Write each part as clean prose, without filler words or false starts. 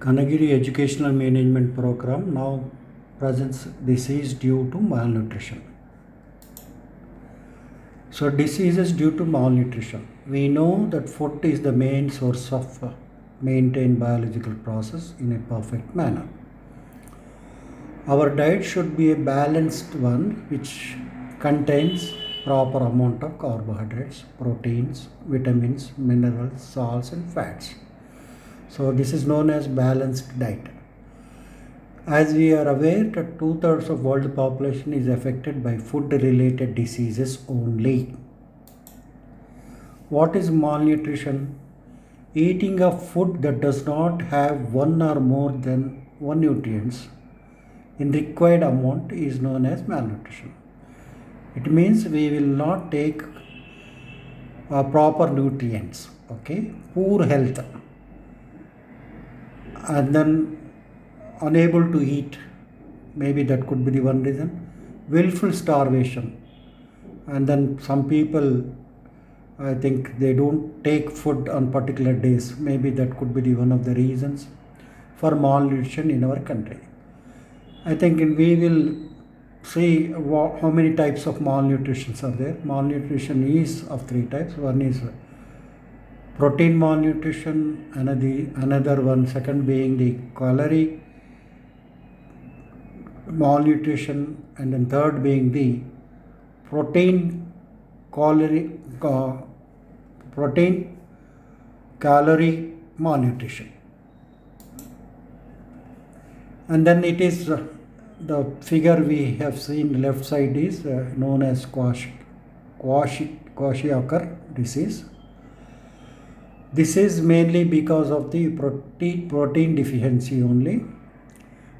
Kanagiri Educational Management Program now presents disease due to malnutrition. So diseases due to malnutrition. We know that food is the main source of maintain biological process in a perfect manner. Our diet should be a balanced one which contains proper amount of carbohydrates, proteins, vitamins, minerals, salts and fats. So this is known as balanced diet. As we are aware that 2/3 of world population is affected by food related diseases only. What is malnutrition? Eating a food that does not have one or more than one nutrients in required amount is known as malnutrition. It means we will not take proper nutrients, okay, poor health, and then unable to eat, maybe that could be the one reason. Willful starvation, and then some people, I think, they don't take food on particular days, maybe that could be the one of the reasons for malnutrition in our country. I think we will see how many types of malnutrition are there. Malnutrition is of three types. One is protein malnutrition, another one, second being the calorie malnutrition, and then third being the protein calorie malnutrition. And then it is the figure we have seen left side is known as Kwashiorkor disease. This is mainly because of the protein deficiency only.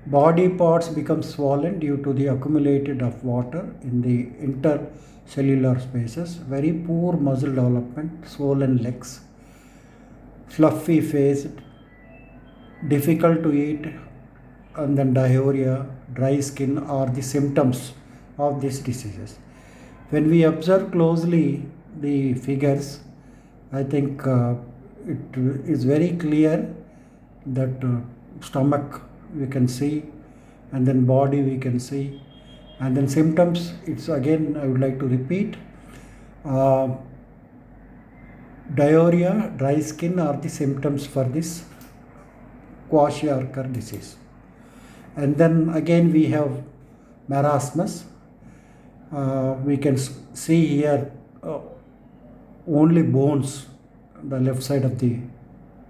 Body parts become swollen due to the accumulated of water in the intercellular spaces. Very poor muscle development, swollen legs, fluffy face, difficult to eat, and then diarrhea, dry skin are the symptoms of these diseases. When we observe closely the figures, I think it is very clear that stomach we can see, and then body we can see, and then symptoms, it's again I would like to repeat, diarrhea, dry skin are the symptoms for this Kwashiorkor disease. And then again we have marasmus. We can see here only bones, the left side of the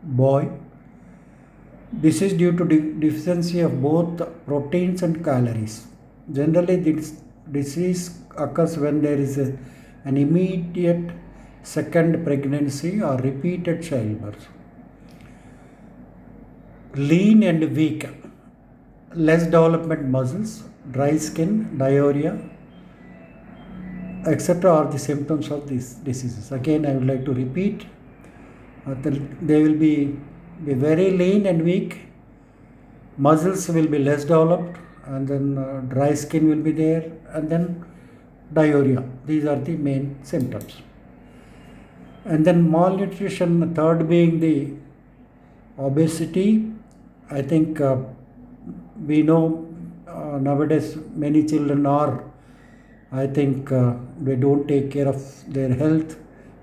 boy. This is due to deficiency of both proteins and calories. Generally, this disease occurs when there is an immediate second pregnancy or repeated childbirth. Lean and weak, less development muscles, dry skin, diarrhea, etc. are the symptoms of these diseases. Again, I would like to repeat, they will be very lean and weak, muscles will be less developed, and then dry skin will be there, and then diarrhea. These are the main symptoms. And then malnutrition, third being the obesity. I think we know nowadays many children are, I think they don't take care of their health,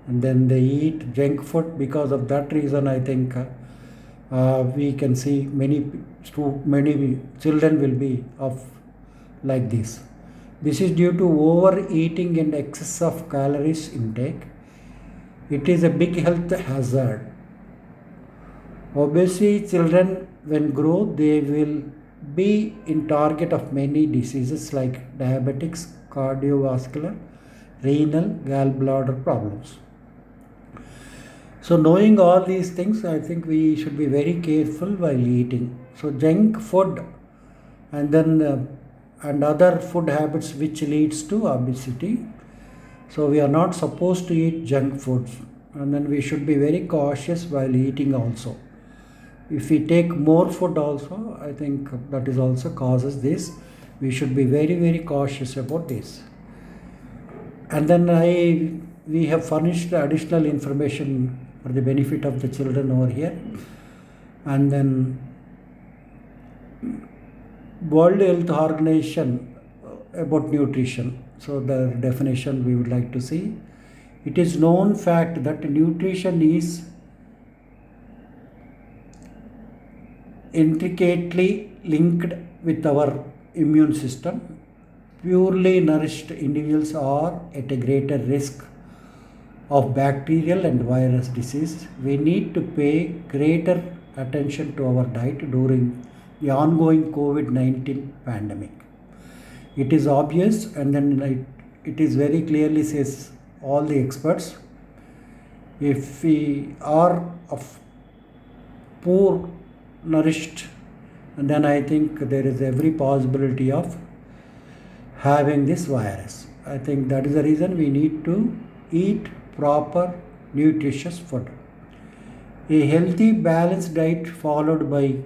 and then they eat junk food. Because of that reason, I think we can see many children will be of like this. This is due to overeating and excess of calories intake. It is a big health hazard. Obesity children, when grow, they will be in target of many diseases like diabetics, cardiovascular, renal, gallbladder problems. So knowing all these things, I think we should be very careful while eating. So junk food and then and other food habits which leads to obesity. So we are not supposed to eat junk foods, and then we should be very cautious while eating also. If we take more food also, I think that is also causes this. We should be very cautious about this. And then we have furnished additional information for the benefit of the children over here. And then World Health Organization about nutrition. So the definition we would like to see. It is known fact that nutrition is intricately linked with our immune system. Purely nourished individuals are at a greater risk of bacterial and virus disease. We need to pay greater attention to our diet during the ongoing COVID-19 pandemic. It is obvious, and then it is very clearly says all the experts, if we are of poor nourished, then I think there is every possibility of having this virus. I think that is the reason we need to eat proper nutritious food. A healthy balanced diet followed by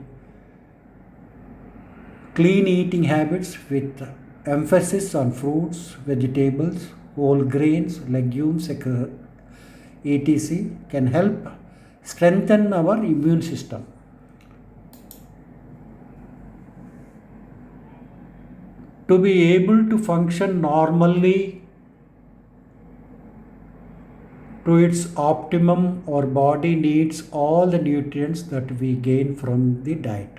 clean eating habits with emphasis on fruits, vegetables, whole grains, legumes, etc. can help strengthen our immune system. To be able to function normally to its optimum, our body needs all the nutrients that we gain from the diet.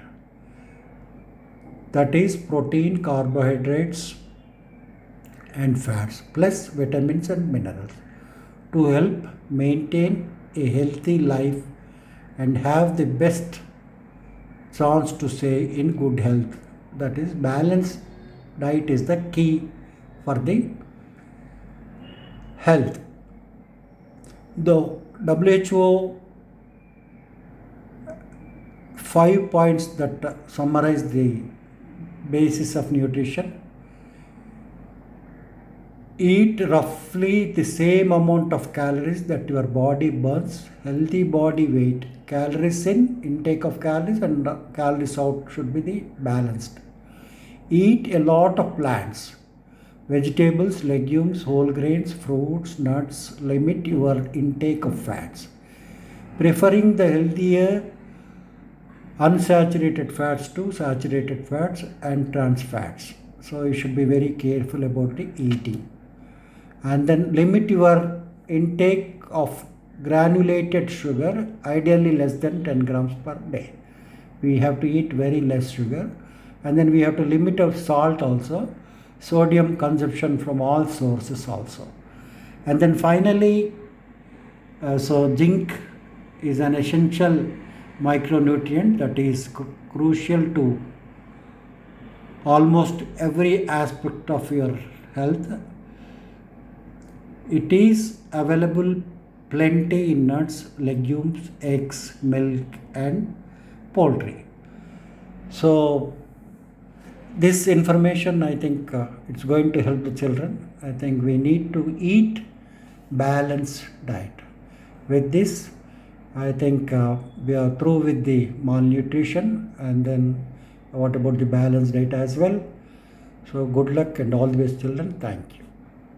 That is protein, carbohydrates and fats plus vitamins and minerals to help maintain a healthy life and have the best chance to stay in good health. That is, balanced diet is the key for the health. The WHO 5 points that summarize the basis of nutrition. Eat roughly the same amount of calories that your body burns. Healthy body weight. Calories in, intake of calories, and calories out should be the balanced. Eat a lot of plants, vegetables, legumes, whole grains, fruits, nuts. Limit your intake of fats, preferring the healthier unsaturated fats to saturated fats and trans fats. So you should be very careful about the eating. And then limit your intake of granulated sugar, ideally less than 10 grams per day. We have to eat very less sugar. And then we have to limit our salt also, sodium consumption from all sources also. And then finally, so zinc is an essential micronutrient that is crucial to almost every aspect of your health. It is available plenty in nuts, legumes, eggs, milk and poultry. So this information, I think it's going to help the children. I think we need to eat balanced diet. With this, I think we are through with the malnutrition, and then what about the balanced diet as well. So good luck and all the best, children. Thank you.